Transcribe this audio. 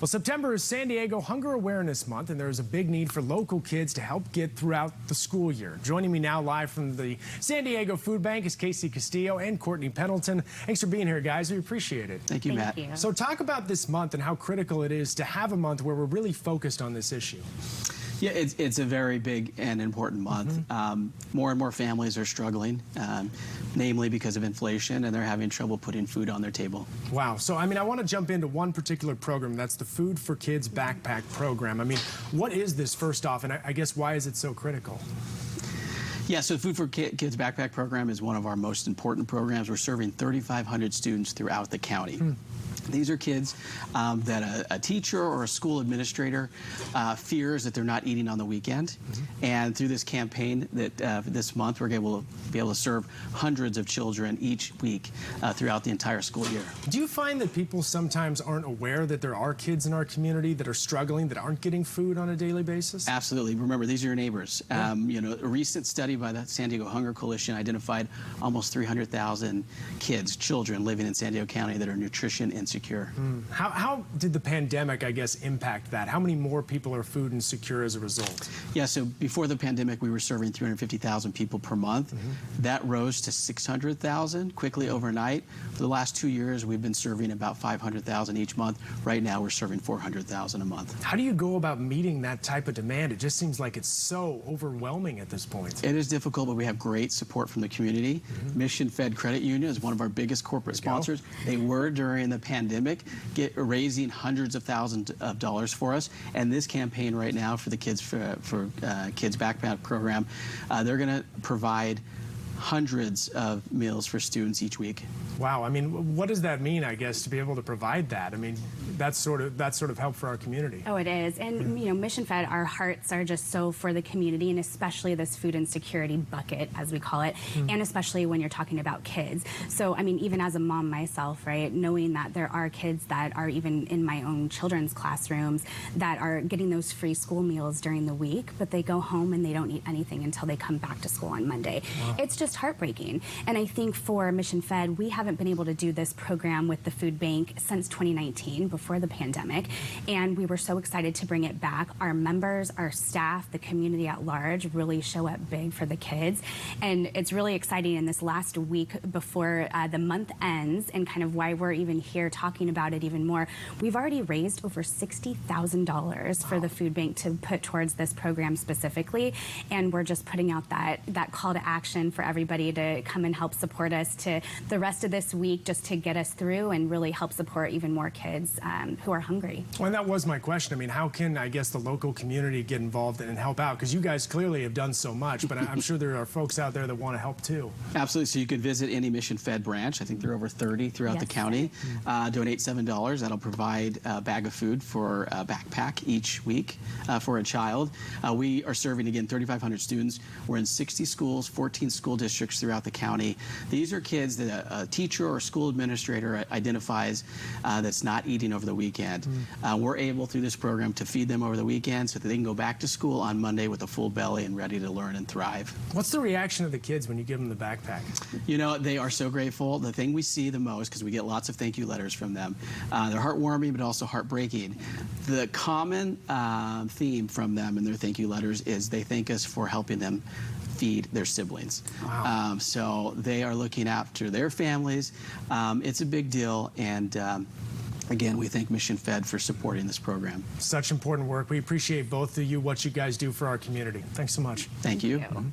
Well, September is San Diego Hunger Awareness Month, and there is a big need for local kids to help get throughout the school year. Joining me now live from the San Diego Food Bank is KUSI Castillo and Courtney Pendleton. Thanks for being here, guys. We appreciate it. Thank you, Matt. So talk about this month and how critical it is to have a month where we're really focused on this issue. Yeah, it's a very big and important month. More and more families are struggling, namely because of inflation, and they're having trouble putting food on their table. Wow. So, I want to jump into one particular program. That's the Food for Kids Backpack Program. What is this, first off, and I guess why is it so critical? Yeah, so the Food for Kids Backpack Program is one of our most important programs. We're serving 3,500 students throughout the county. These are kids that a teacher or a school administrator fears that they're not eating on the weekend. And through this campaign that this month, we're going to be able to serve hundreds of children each week throughout the entire school year. Do you find that people sometimes aren't aware that there are kids in our community that are struggling, that aren't getting food on a daily basis? Absolutely. Remember, these are your neighbors. A recent study by the San Diego Hunger Coalition identified almost 300,000 kids, children living in San Diego County that are nutrition insecure. How did the pandemic, I guess, impact that? How many more people are food insecure as a result? Yeah, so before the pandemic, we were serving 350,000 people per month. That rose to 600,000 quickly overnight. For the last 2 years, we've been serving about 500,000 each month. Right now, we're serving 400,000 a month. How do you go about meeting that type of demand? It just seems like it's so overwhelming at this point. It is difficult, but we have great support from the community. Mission Fed Credit Union is one of our biggest corporate sponsors. They were during the pandemic, raising hundreds of thousands of dollars for us. And this campaign right now for the Kids Kids Backpack Program, they're going to provide hundreds of meals for students each week. Wow. What does that mean, I guess, to be able to provide that? That's sort of help for our community. Oh, it is. And, Mission Fed, our hearts are just so for the community, and especially this food insecurity bucket, as we call it, and especially when you're talking about kids. So, even as a mom myself, right, knowing that there are kids that are even in my own children's classrooms that are getting those free school meals during the week, but they go home and they don't eat anything until they come back to school on Monday. Wow. It's just heartbreaking. And I think for Mission Fed, we haven't been able to do this program with the food bank since 2019, before the pandemic, and we were so excited to bring it back. Our members, our staff, the community at large really show up big for the kids, and it's really exciting in this last week before the month ends, and kind of why we're even here talking about it even more. We've already raised over $60,000 for the food bank to put towards this program specifically, and we're just putting out that call to action for everybody to come and help support us to the rest of this week, just to get us through and really help support even more kids who are hungry. Well, and that was my question. How can, I guess, the local community get involved and help out? Because you guys clearly have done so much, but I'm sure there are folks out there that want to help too. Absolutely. So you could visit any Mission Fed branch. I think there are over 30 throughout the county. Donate $7. That'll provide a bag of food for a backpack each week for a child. We are serving, again, 3,500 students. We're in 60 schools, 14 school districts throughout the county. These are kids that a teacher or school administrator identifies that's not eating over the weekend. We're able, through this program, to feed them over the weekend so that they can go back to school on Monday with a full belly and ready to learn and thrive. What's the reaction of the kids when you give them the backpack? They are so grateful. The thing we see the most, because we get lots of thank you letters from them, they're heartwarming but also heartbreaking. The common theme from them in their thank you letters is they thank us for helping them feed their siblings. Wow. So they are looking after their families. It's a big deal, and again, we thank Mission Fed for supporting this program. Such important work. We appreciate both of you, what you guys do for our community. Thanks so much. Thank you. Thank you.